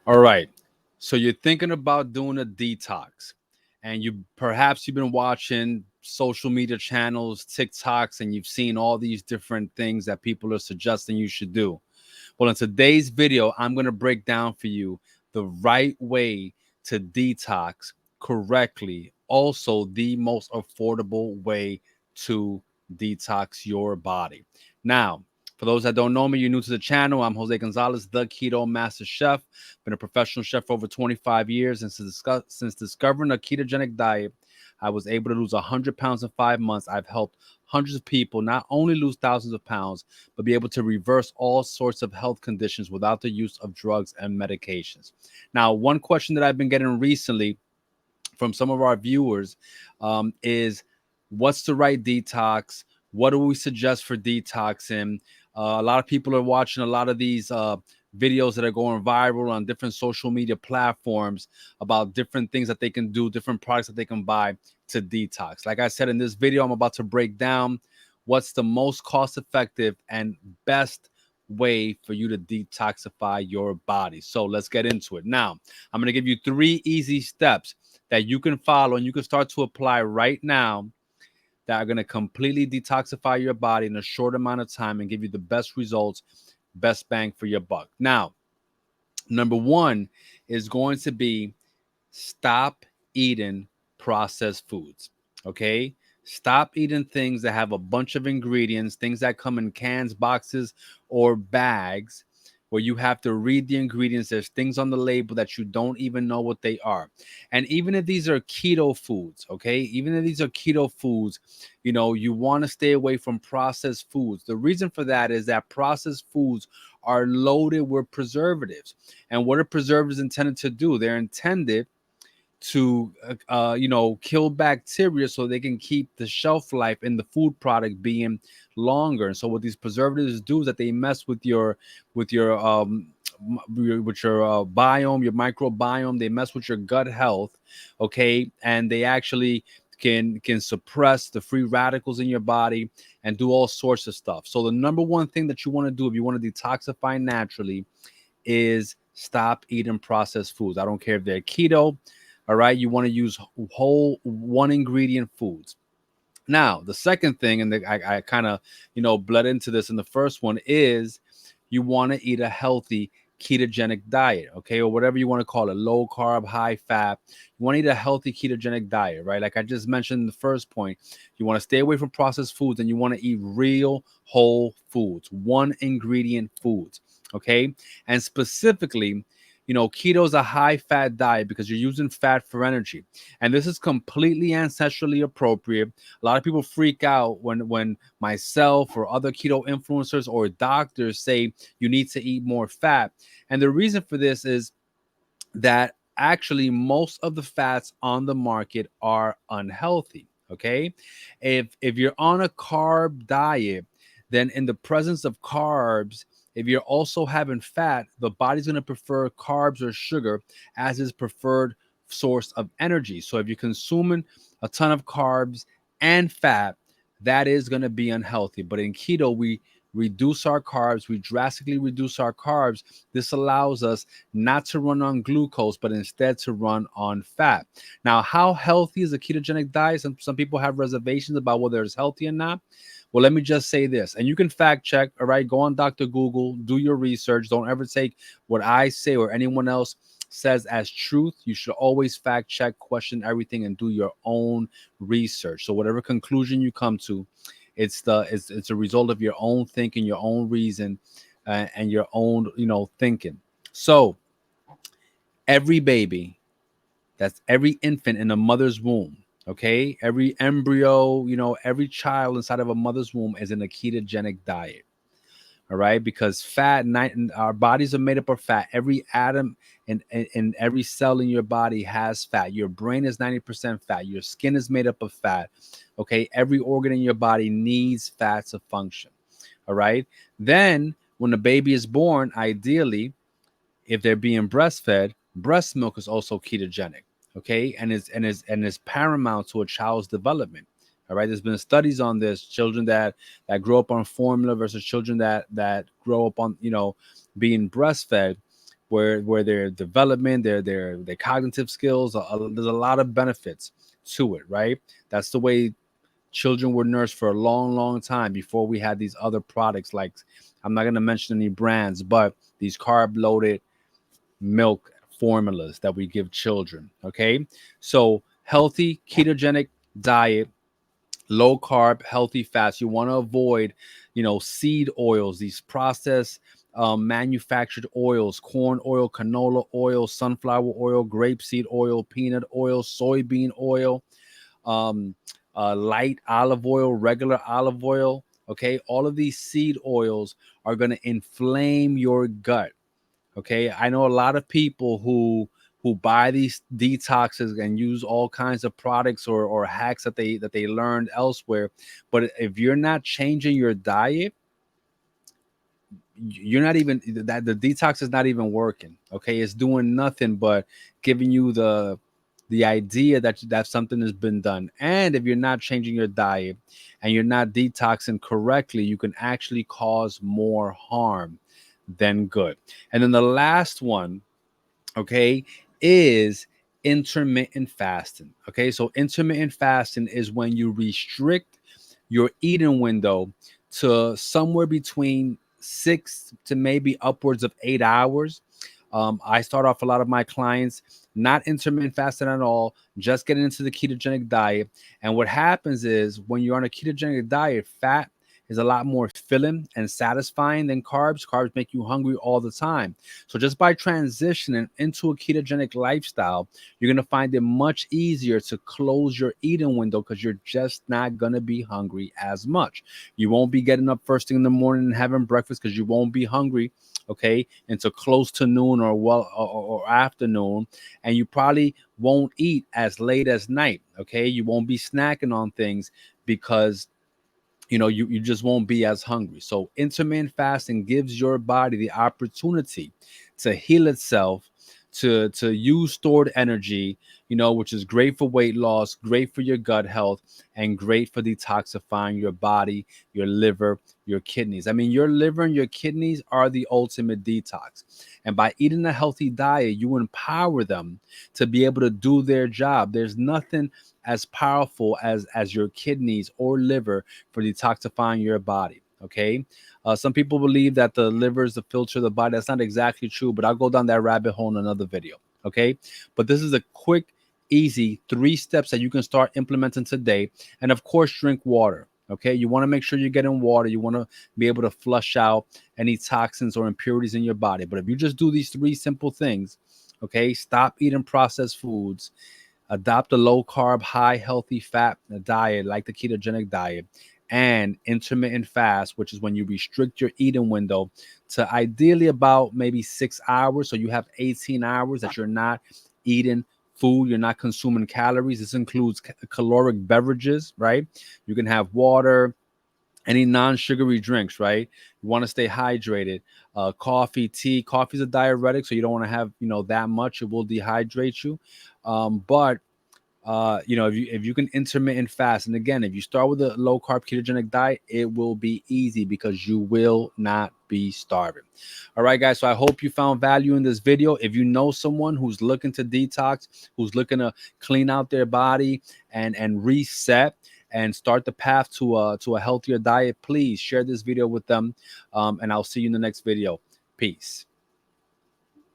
All right. So you're thinking about doing a detox, and you've been watching social media channels, TikToks, and you've seen all these different things that people are suggesting you should do. Well, in today's video, I'm going to break down for you the right way to detox correctly. Also, the most affordable way to detox your body. Now, for those that don't know me, you're new to the channel. I'm Jose Gonzalez, the Keto Master Chef. Been a professional chef for over 25 years, and since discovering a ketogenic diet, I was able to lose 100 pounds in 5 months. I've helped hundreds of people not only lose thousands of pounds, but be able to reverse all sorts of health conditions without the use of drugs and medications. Now, one question that I've been getting recently from some of our viewers is what's the right detox? What do we suggest for detoxing? A lot of people are watching a lot of these videos that are going viral on different social media platforms about different things that they can do, different products that they can buy to detox. Like I said in this video, I'm about to break down what's the most cost effective and best way for you to detoxify your body. So let's get into it. Now, I'm going to give you 3 easy steps that you can follow and you can start to apply right now that are going to completely detoxify your body in a short amount of time and give you the best results, best bang for your buck. Now, number one is going to be stop eating processed foods. Okay. Stop eating things that have a bunch of ingredients, things that come in cans, boxes, or bags where you have to read the ingredients. There's things on the label that you don't even know what they are. And even if these are keto foods, okay, even if these are keto foods, you want to stay away from processed foods. The reason for that is that processed foods are loaded with preservatives. And what are preservatives intended to do? They're intended to kill bacteria so they can keep the shelf life in the food product being longer. And so what these preservatives do is that they mess with your biome, your microbiome. They mess with your gut health, okay, and they actually can suppress the free radicals in your body and do all sorts of stuff. So the number one thing that you want to do if you want to detoxify naturally is stop eating processed foods. I don't care if they're keto. All right. You want to use whole one ingredient foods. Now, the second thing, and I kind of, bled into this in the first one, is you want to eat a healthy ketogenic diet, okay, or whatever you want to call it, low carb, high fat. You want to eat a healthy ketogenic diet, right? Like I just mentioned in the first point, you want to stay away from processed foods and you want to eat real whole foods, one ingredient foods, okay? And specifically, keto is a high fat diet because you're using fat for energy. And this is completely ancestrally appropriate. A lot of people freak out when myself or other keto influencers or doctors say you need to eat more fat. And the reason for this is that actually most of the fats on the market are unhealthy. Okay. If you're on a carb diet, then in the presence of carbs, if you're also having fat, the body's going to prefer carbs or sugar as its preferred source of energy. So if you're consuming a ton of carbs and fat, that is going to be unhealthy. But in keto, we reduce our carbs, we drastically reduce our carbs. This allows us not to run on glucose, but instead to run on fat. Now, how healthy is a ketogenic diet? Some people have reservations about whether it's healthy or not. Well, let me just say this, and you can fact check, all right? Go on Dr. Google, do your research. Don't ever take what I say or anyone else says as truth. You should always fact check, question everything, and do your own research. So whatever conclusion you come to, it's a result of your own thinking, your own reason, and your own thinking. So every baby, that's every infant in a mother's womb, okay, every embryo, every child inside of a mother's womb is in a ketogenic diet. All right, because our bodies are made up of fat. Every atom and every cell in your body has fat. Your brain is 90% fat. Your skin is made up of fat. Okay, every organ in your body needs fat to function. All right, then when the baby is born, ideally, if they're being breastfed, breast milk is also ketogenic. Okay, and is paramount to a child's development. All right, there's been studies on this. Children that grow up on formula versus children that grow up on being breastfed. where their development, their cognitive skills, there's a lot of benefits to it, right? That's the way children were nursed for a long, long time before we had these other products. Like, I'm not going to mention any brands, but these carb loaded milk formulas that we give children. Okay. So, healthy ketogenic diet, low carb, healthy fats. You want to avoid, seed oils, these processed manufactured oils, corn oil, canola oil, sunflower oil, grapeseed oil, peanut oil, soybean oil, um, light olive oil, regular olive oil. Okay, all of these seed oils are going to inflame your gut. Okay, I know a lot of people who buy these detoxes and use all kinds of products or hacks that they learned elsewhere, but if you're not changing your diet, you're not even that the detox is not even working. Okay, it's doing nothing but giving you the idea that something has been done. And if you're not changing your diet and you're not detoxing correctly, you can actually cause more harm than good. And then the last one, okay, is intermittent fasting. Okay, so intermittent fasting is when you restrict your eating window to somewhere between 6 to maybe upwards of 8 hours. I start off a lot of my clients not intermittent fasting at all, just getting into the ketogenic diet. And what happens is when you're on a ketogenic diet, fat is a lot more filling and satisfying than carbs. Carbs make you hungry all the time. So just by transitioning into a ketogenic lifestyle, you're going to find it much easier to close your eating window because you're just not going to be hungry as much. You won't be getting up first thing in the morning and having breakfast because you won't be hungry, okay, until close to noon or afternoon. And you probably won't eat as late as night, okay? You won't be snacking on things because you just won't be as hungry. So intermittent fasting gives your body the opportunity to heal itself, to use stored energy, which is great for weight loss, great for your gut health, and great for detoxifying your body, your liver, your kidneys. I mean, your liver and your kidneys are the ultimate detox. And by eating a healthy diet, you empower them to be able to do their job. There's nothing as powerful as your kidneys or liver for detoxifying your body. Okay. Some people believe that the liver is the filter of the body. That's not exactly true, but I'll go down that rabbit hole in another video. Okay. But this is a quick, easy 3 steps that you can start implementing today. And of course, drink water. Okay. You want to make sure you're getting water. You want to be able to flush out any toxins or impurities in your body. But if you just do these 3 simple things, okay, stop eating processed foods, adopt a low carb, high healthy fat diet like the ketogenic diet, and intermittent fast, which is when you restrict your eating window to ideally about maybe 6 hours. So you have 18 hours that you're not eating food, you're not consuming calories. This includes caloric beverages, right? You can have water, any non-sugary drinks, right? You want to stay hydrated. Coffee, tea. Coffee is a diuretic, so you don't want to have that much. It will dehydrate you. But if you can intermittent fast, and again, if you start with a low carb ketogenic diet, it will be easy because you will not be starving. All right, guys. So I hope you found value in this video. If you know someone who's looking to detox, who's looking to clean out their body and reset and start the path to a healthier diet, please share this video with them. And I'll see you in the next video. Peace.